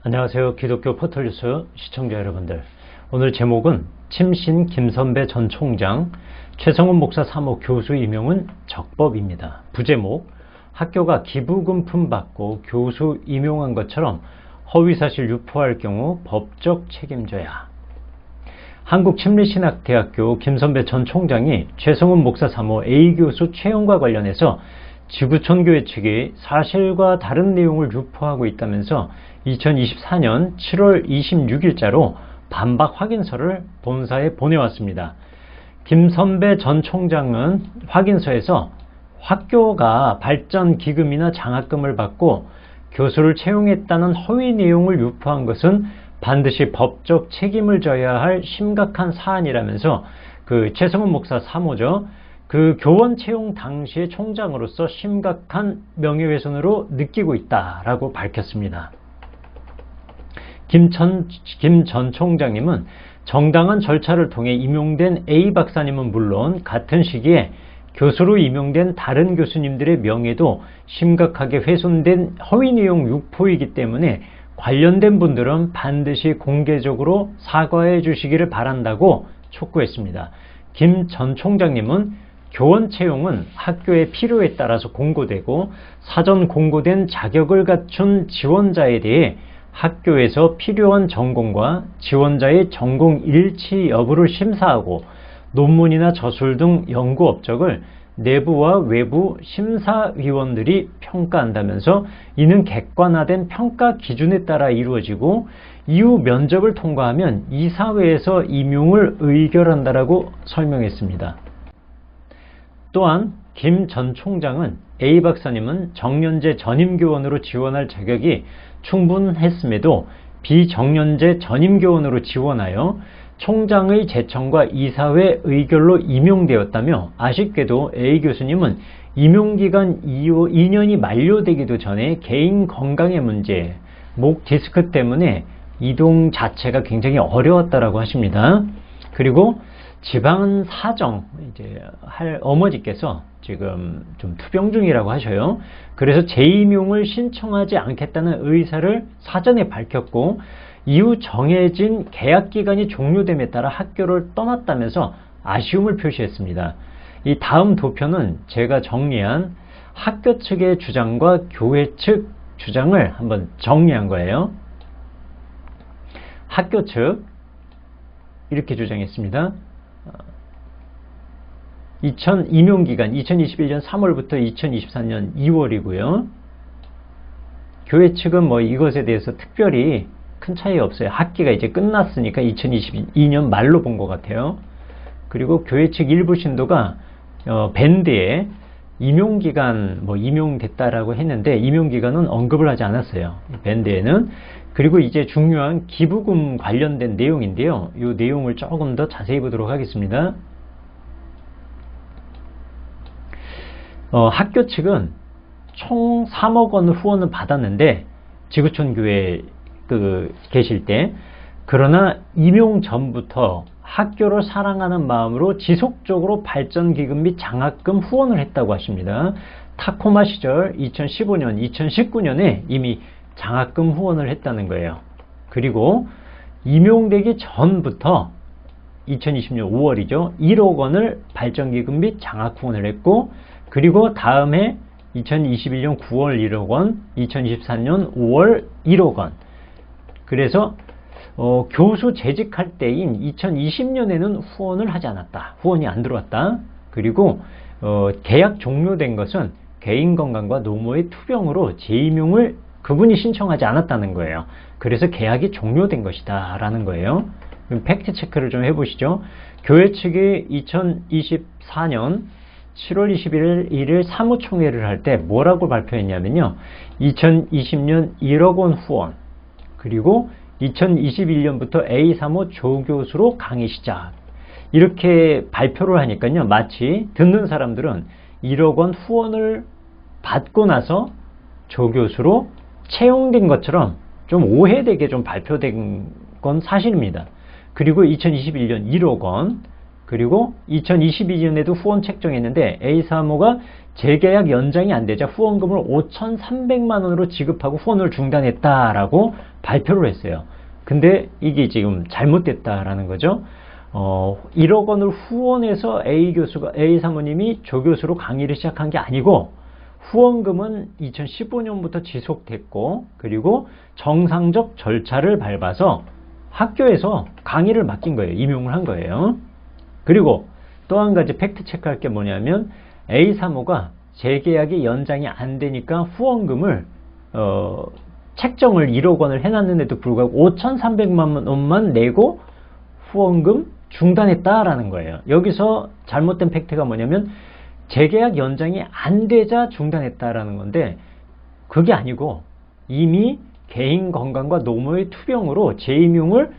안녕하세요. 기독교 포털뉴스 시청자 여러분들. 오늘 제목은 침신 김선배 전 총장, 최성훈 목사 사모 교수 임용은 적법입니다. 부제목, 학교가 기부금품 받고 교수 임용한 것처럼 허위사실 유포할 경우 법적 책임져야. 한국침례신학대학교 김선배 전 총장이 최성훈 목사 사모 A교수 채용과 관련해서 지구촌교회 측이 사실과 다른 내용을 유포하고 있다면서 2024년 7월 26일자로 반박 확인서를 본사에 보내왔습니다. 김선배 전 총장은 확인서에서 학교가 발전 기금이나 장학금을 받고 교수를 채용했다는 허위 내용을 유포한 것은 반드시 법적 책임을 져야 할 심각한 사안이라면서 최성훈 목사 사모죠. 교원 채용 당시의 총장으로서 심각한 명예훼손으로 느끼고 있다라고 밝혔습니다. 김 전 총장님은 정당한 절차를 통해 임용된 A 박사님은 물론 같은 시기에 교수로 임용된 다른 교수님들의 명예도 심각하게 훼손된 허위 내용 유포이기 때문에 관련된 분들은 반드시 공개적으로 사과해 주시기를 바란다고 촉구했습니다. 김 전 총장님은 교원 채용은 학교의 필요에 따라서 공고되고 사전 공고된 자격을 갖춘 지원자에 대해 학교에서 필요한 전공과 지원자의 전공 일치 여부를 심사하고 논문이나 저술 등 연구 업적을 내부와 외부 심사위원들이 평가한다면서 이는 객관화된 평가 기준에 따라 이루어지고 이후 면접을 통과하면 이사회에서 임용을 의결한다라고 설명했습니다. 또한 김 전 총장은 A 박사님은 정년제 전임교원으로 지원할 자격이 충분했음에도 비정년제 전임교원으로 지원하여 총장의 제청과 이사회 의결로 임용되었다며 아쉽게도 A 교수님은 임용기간 2년이 만료되기도 전에 개인 건강의 문제, 목 디스크 때문에 이동 자체가 굉장히 어려웠다라고 하십니다. 그리고 집안 사정, 할 어머니께서 지금 좀 투병 중이라고 하셔요. 그래서 재임용을 신청하지 않겠다는 의사를 사전에 밝혔고 이후 정해진 계약 기간이 종료됨에 따라 학교를 떠났다면서 아쉬움을 표시했습니다. 이 다음 도표는 제가 정리한 학교 측의 주장과 교회 측 주장을 한번 정리한 거예요. 학교 측 이렇게 주장했습니다. 임용기간 2021년 3월부터 2024년 2월이고요. 교회 측은 이것에 대해서 특별히 큰 차이 없어요. 학기가 이제 끝났으니까 2022년 말로 본 것 같아요. 그리고 교회 측 일부 신도가 밴드에 임용기간 임용됐다라고 했는데 임용기간은 언급을 하지 않았어요. 밴드에는. 그리고 이제 중요한 기부금 관련된 내용인데요. 이 내용을 조금 더 자세히 보도록 하겠습니다. 학교 측은 총 3억 원 후원을 받았는데 지구촌 교회 계실 때, 그러나 임용 전부터 학교를 사랑하는 마음으로 지속적으로 발전기금 및 장학금 후원을 했다고 하십니다. 타코마 시절 2015년, 2019년에 이미 장학금 후원을 했다는 거예요. 그리고 임용되기 전부터 2020년 5월이죠. 1억 원을 발전기금 및 장학 후원을 했고, 그리고 다음해 2021년 9월 1억 원, 2024년 5월 1억 원. 그래서 교수 재직할 때인 2020년에는 후원을 하지 않았다. 후원이 안 들어왔다. 그리고 계약 종료된 것은 개인 건강과 노모의 투병으로 재임용을 그분이 신청하지 않았다는 거예요. 그래서 계약이 종료된 것이다 라는 거예요. 팩트 체크를 좀 해보시죠. 교회 측이 2024년 7월 21일 사무총회를 할 때 뭐라고 발표했냐면요. 2020년 1억 원 후원, 그리고 2021년부터 A 사모 조교수로 강의 시작, 이렇게 발표를 하니까요. 마치 듣는 사람들은 1억 원 후원을 받고 나서 조교수로 채용된 것처럼 좀 오해되게 좀 발표된 건 사실입니다. 그리고 2021년 1억 원, 그리고 2022년에도 후원 책정했는데 A 사모가 재계약 연장이 안 되자 후원금을 5,300만 원으로 지급하고 후원을 중단했다라고 발표를 했어요. 근데 이게 지금 잘못됐다라는 거죠. 1억 원을 후원해서 A 사모님이 조교수로 강의를 시작한 게 아니고 후원금은 2015년부터 지속됐고 그리고 정상적 절차를 밟아서 학교에서 강의를 맡긴 거예요. 임용을 한 거예요. 그리고 또 한 가지 팩트 체크할 게 뭐냐면 A 사모가 재계약이 연장이 안 되니까 후원금을 책정을 1억 원을 해놨는데도 불구하고 5,300만 원만 내고 후원금 중단했다라는 거예요. 여기서 잘못된 팩트가 뭐냐면 재계약 연장이 안 되자 중단했다라는 건데 그게 아니고 이미 개인 건강과 노모의 투병으로 재임용을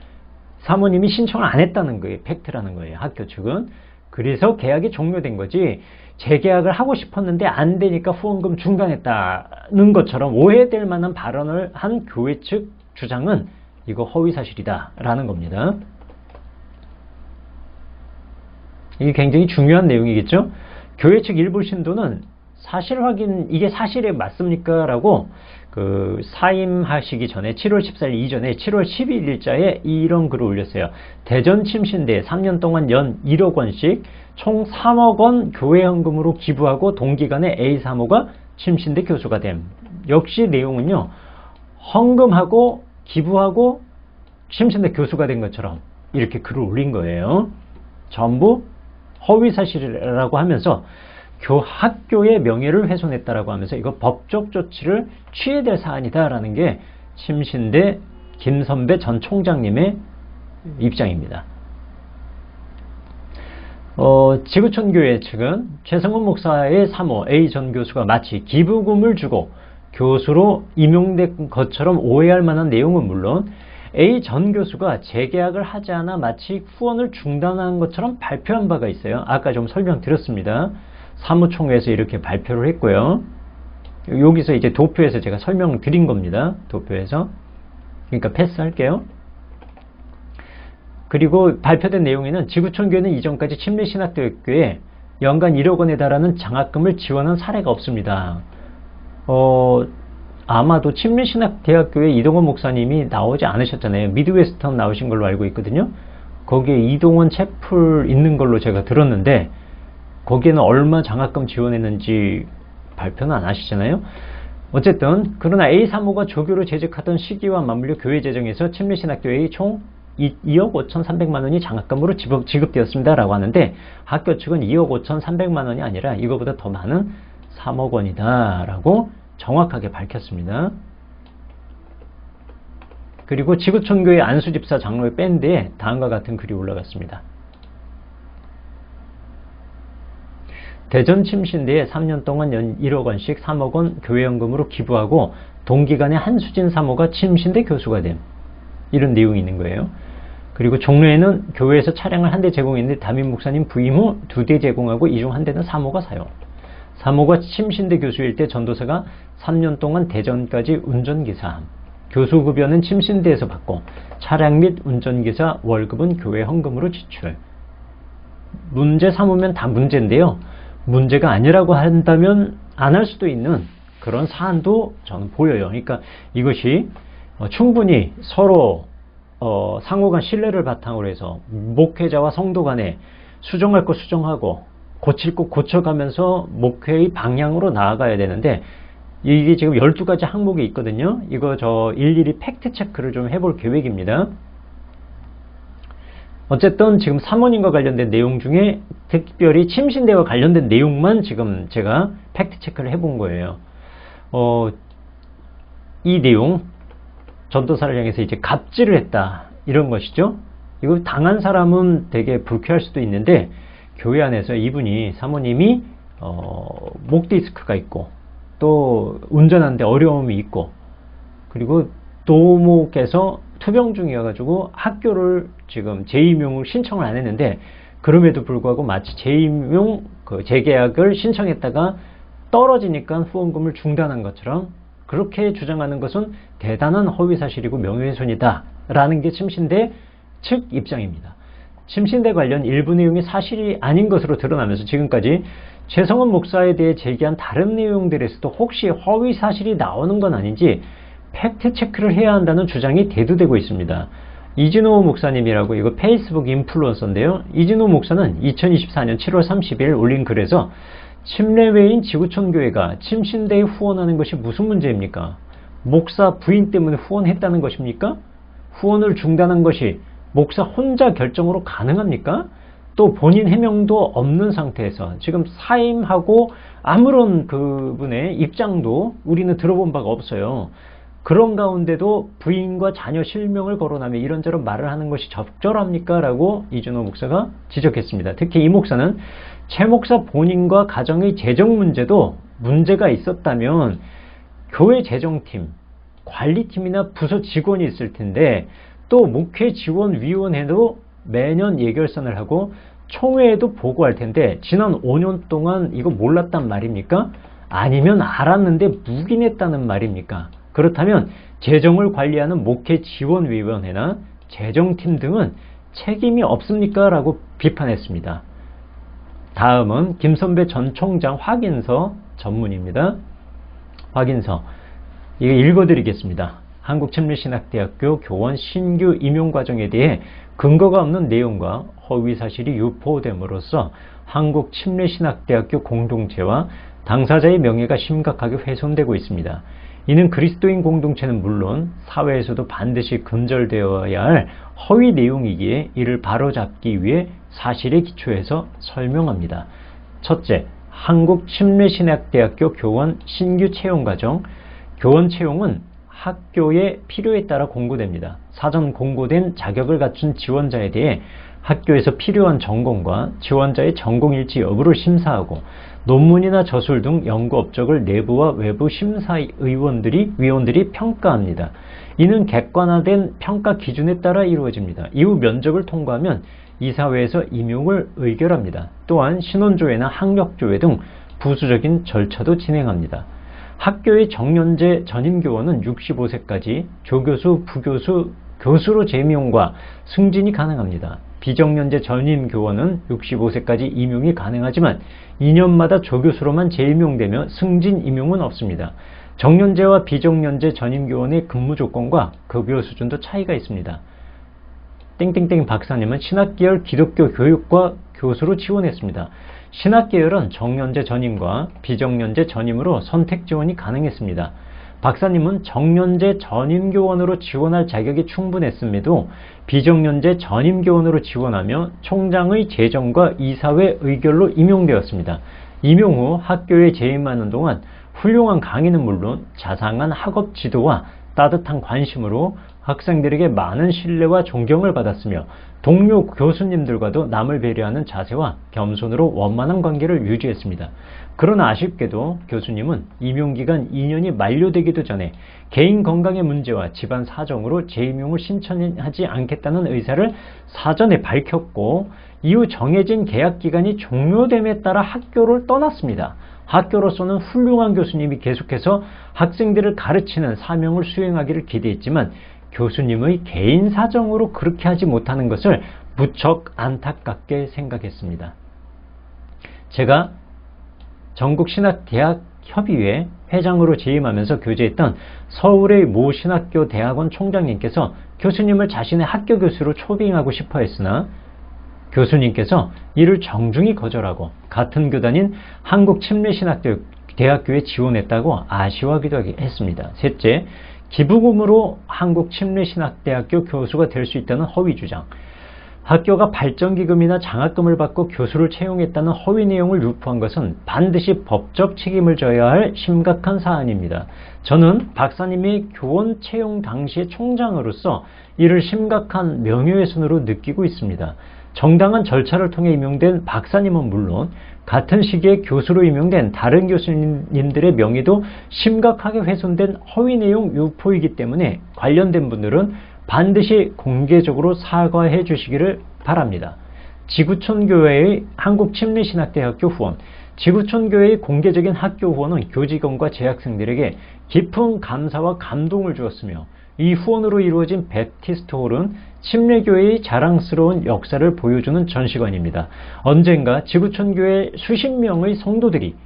사모님이 신청을 안 했다는 거예요. 팩트라는 거예요. 학교 측은. 그래서 계약이 종료된 거지 재계약을 하고 싶었는데 안 되니까 후원금 중단했다는 것처럼 오해될 만한 발언을 한 교회 측 주장은 이거 허위사실이다 라는 겁니다. 이게 굉장히 중요한 내용이겠죠. 교회 측 일부 신도는 사실 확인 이게 사실에 맞습니까? 라고 사임하시기 전에 7월 14일 이전에 7월 12일자에 이런 글을 올렸어요. 대전 침신대에 3년 동안 연 1억 원씩 총 3억 원 교회 헌금으로 기부하고 동기간에 A 사모가 침신대 교수가 됨. 역시 내용은요. 헌금하고 기부하고 침신대 교수가 된 것처럼 이렇게 글을 올린 거예요. 전부 허위사실이라고 하면서 학교의 명예를 훼손했다라고 하면서 이거 법적 조치를 취해야 될 사안이다라는 게 침신대 김선배 전 총장님의 입장입니다. 지구촌교회 측은 최성원 목사의 사모 A 전 교수가 마치 기부금을 주고 교수로 임용된 것처럼 오해할 만한 내용은 물론 A 전 교수가 재계약을 하지 않아 마치 후원을 중단한 것처럼 발표한 바가 있어요. 아까 좀 설명드렸습니다. 사무총회에서 이렇게 발표를 했고요. 여기서 이제 도표에서 제가 설명을 드린 겁니다. 도표에서. 그러니까 패스할게요. 그리고 발표된 내용에는 지구촌교회는 이전까지 침례신학대학교에 연간 1억 원에 달하는 장학금을 지원한 사례가 없습니다. 아마도 침례신학대학교에 이동원 목사님이 나오지 않으셨잖아요. 미드웨스턴 나오신 걸로 알고 있거든요. 거기에 이동원 채플 있는 걸로 제가 들었는데 거기에는 얼마 장학금 지원했는지 발표는 안 하시잖아요. 어쨌든 그러나 A 사모가 조교로 재직하던 시기와 맞물려 교회 재정에서 침례신학교에 총 2억 5,300만 원이 장학금으로 지급되었습니다 라고 하는데 학교 측은 2억 5,300만 원이 아니라 이거보다 더 많은 3억 원이다 라고 정확하게 밝혔습니다. 그리고 지구촌교회 안수집사 장로의 밴드에 다음과 같은 글이 올라갔습니다. 대전 침신대에 3년 동안 연 1억 원씩 3억 원 교회연금으로 기부하고 동기간에 한수진 사모가 침신대 교수가 됨. 이런 내용이 있는 거예요. 그리고 종로에는 교회에서 차량을 한 대 제공했는데 담임 목사님 부임 후 2대 제공하고 이 중 한 대는 사모가 사용. 사모가 침신대 교수일 때 전도사가 3년 동안 대전까지 운전기사함. 교수급여는 침신대에서 받고 차량 및 운전기사 월급은 교회 헌금으로 지출. 문제 삼으면 다 문제인데요. 문제가 아니라고 한다면 안 할 수도 있는 그런 사안도 저는 보여요. 그러니까 이것이 충분히 서로 상호 간 신뢰를 바탕으로 해서 목회자와 성도 간에 수정할 거 수정하고 고칠 거 고쳐가면서 목회의 방향으로 나아가야 되는데 이게 지금 12가지 항목이 있거든요. 이거 저 일일이 팩트 체크를 좀 해볼 계획입니다. 어쨌든 지금 사모님과 관련된 내용 중에 특별히 침신대와 관련된 내용만 지금 제가 팩트 체크를 해본 거예요. 이 내용 전도사를 향해서 이제 갑질을 했다 이런 것이죠. 이거 당한 사람은 되게 불쾌할 수도 있는데 교회 안에서 이분이 사모님이 목 디스크가 있고 또 운전하는데 어려움이 있고 그리고 도목에서 투병 중이어가지고 학교를 지금 재임용을 신청을 안 했는데 그럼에도 불구하고 마치 재임용 재계약을 신청했다가 떨어지니까 후원금을 중단한 것처럼 그렇게 주장하는 것은 대단한 허위사실이고 명예훼손이다 라는 게 침신대 측 입장입니다. 침신대 관련 일부 내용이 사실이 아닌 것으로 드러나면서 지금까지 최성원 목사에 대해 제기한 다른 내용들에서도 혹시 허위사실이 나오는 건 아닌지 팩트 체크를 해야 한다는 주장이 대두되고 있습니다. 이진호 목사님이라고 이거 페이스북 인플루언서인데요. 이진호 목사는 2024년 7월 30일 올린 글에서 침례회인 지구촌교회가 침신대에 후원하는 것이 무슨 문제입니까? 목사 부인 때문에 후원했다는 것입니까? 후원을 중단한 것이 목사 혼자 결정으로 가능합니까? 또 본인 해명도 없는 상태에서 지금 사임하고 아무런 그분의 입장도 우리는 들어본 바가 없어요. 그런 가운데도 부인과 자녀 실명을 거론하며 이런저런 말을 하는 것이 적절합니까? 라고 이준호 목사가 지적했습니다. 특히 이 목사는 최 목사 본인과 가정의 재정 문제도 문제가 있었다면 교회 재정팀, 관리팀이나 부서 직원이 있을 텐데 또 목회지원위원회도 매년 예결선을 하고 총회에도 보고할 텐데 지난 5년 동안 이거 몰랐단 말입니까? 아니면 알았는데 묵인했다는 말입니까? 그렇다면 재정을 관리하는 목회지원위원회나 재정팀 등은 책임이 없습니까? 라고 비판했습니다. 다음은 김선배 전 총장 확인서 전문입니다. 확인서 이거 읽어드리겠습니다. 한국침례신학대학교 교원 신규 임용과정에 대해 근거가 없는 내용과 허위사실이 유포됨으로써 한국침례신학대학교 공동체와 당사자의 명예가 심각하게 훼손되고 있습니다. 이는 그리스도인 공동체는 물론 사회에서도 반드시 근절되어야 할 허위 내용이기에 이를 바로잡기 위해 사실에 기초해서 설명합니다. 첫째, 한국침례신학대학교 교원 신규 채용과정. 교원 채용은 학교의 필요에 따라 공고됩니다. 사전 공고된 자격을 갖춘 지원자에 대해 학교에서 필요한 전공과 지원자의 전공 일치 여부를 심사하고 논문이나 저술 등 연구 업적을 내부와 외부 위원들이 평가합니다. 이는 객관화된 평가 기준에 따라 이루어집니다. 이후 면접을 통과하면 이사회에서 임용을 의결합니다. 또한 신원조회나 학력조회 등 부수적인 절차도 진행합니다. 학교의 정년제 전임교원은 65세까지 조교수, 부교수, 교수로 재임용과 승진이 가능합니다. 비정년제 전임교원은 65세까지 임용이 가능하지만 2년마다 조교수로만 재임용되며 승진 임용은 없습니다. 정년제와 비정년제 전임교원의 근무 조건과 급여 수준도 차이가 있습니다. 땡땡땡 박사님은 신학계열 기독교 교육과 교수로 지원했습니다. 신학계열은 정년제 전임과 비정년제 전임으로 선택 지원이 가능했습니다. 박사님은 정년제 전임교원으로 지원할 자격이 충분했음에도 비정년제 전임교원으로 지원하며 총장의 제정과 이사회 의결로 임용되었습니다. 임용 후 학교에 재임하는 동안 훌륭한 강의는 물론 자상한 학업 지도와 따뜻한 관심으로 학생들에게 많은 신뢰와 존경을 받았으며 동료 교수님들과도 남을 배려하는 자세와 겸손으로 원만한 관계를 유지했습니다. 그러나 아쉽게도 교수님은 임용기간 2년이 만료되기도 전에 개인 건강의 문제와 집안 사정으로 재임용을 신청하지 않겠다는 의사를 사전에 밝혔고 이후 정해진 계약기간이 종료됨에 따라 학교를 떠났습니다. 학교로서는 훌륭한 교수님이 계속해서 학생들을 가르치는 사명을 수행하기를 기대했지만 교수님의 개인 사정으로 그렇게 하지 못하는 것을 무척 안타깝게 생각했습니다. 제가 전국신학대학협의회 회장으로 재임하면서 교제했던 서울의 모 신학교 대학원 총장님께서 교수님을 자신의 학교 교수로 초빙하고 싶어 했으나 교수님께서 이를 정중히 거절하고 같은 교단인 한국침례신학대학교에 지원했다고 아쉬워하기도 했습니다. 셋째, 기부금으로 한국침례신학대학교 교수가 될 수 있다는 허위 주장. 학교가 발전기금이나 장학금을 받고 교수를 채용했다는 허위 내용을 유포한 것은 반드시 법적 책임을 져야 할 심각한 사안입니다. 저는 박사님이 교원 채용 당시의 총장으로서 이를 심각한 명예훼손으로 느끼고 있습니다. 정당한 절차를 통해 임용된 박사님은 물론 같은 시기에 교수로 임용된 다른 교수님들의 명예도 심각하게 훼손된 허위 내용 유포이기 때문에 관련된 분들은 반드시 공개적으로 사과해 주시기를 바랍니다. 지구촌교회의 한국침례신학대학교 후원. 지구촌교회의 공개적인 학교 후원은 교직원과 재학생들에게 깊은 감사와 감동을 주었으며 이 후원으로 이루어진 배프티스트홀은 침례교회의 자랑스러운 역사를 보여주는 전시관입니다. 언젠가 지구촌교회 수십 명의 성도들이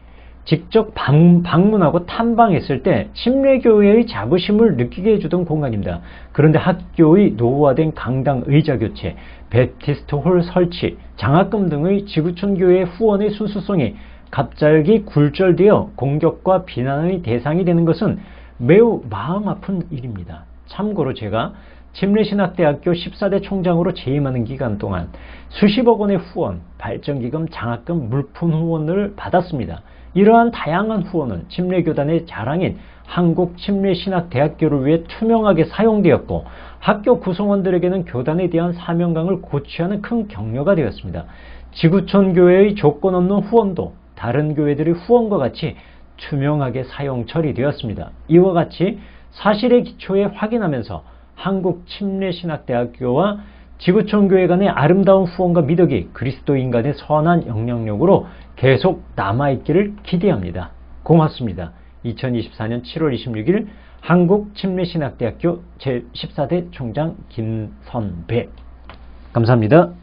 직접 방문하고 탐방했을 때 침례교회의 자부심을 느끼게 해주던 공간입니다. 그런데 학교의 노후화된 강당 의자 교체, 배프티스트 홀 설치, 장학금 등의 지구촌 교회의 후원의 순수성이 갑자기 굴절되어 공격과 비난의 대상이 되는 것은 매우 마음 아픈 일입니다. 참고로 제가 침례신학대학교 14대 총장으로 재임하는 기간 동안 수십억 원의 후원, 발전기금, 장학금, 물품 후원을 받았습니다. 이러한 다양한 후원은 침례교단의 자랑인 한국침례신학대학교를 위해 투명하게 사용되었고 학교 구성원들에게는 교단에 대한 사명감을 고취하는 큰 격려가 되었습니다. 지구촌 교회의 조건 없는 후원도 다른 교회들의 후원과 같이 투명하게 사용 처리되었습니다. 이와 같이 사실의 기초에 확인하면서 한국침례신학대학교와 지구촌교회 간의 아름다운 후원과 미덕이 그리스도인간의 선한 영향력으로 계속 남아있기를 기대합니다. 고맙습니다. 2024년 7월 26일 한국침례신학대학교 제14대 총장 김선배. 감사합니다.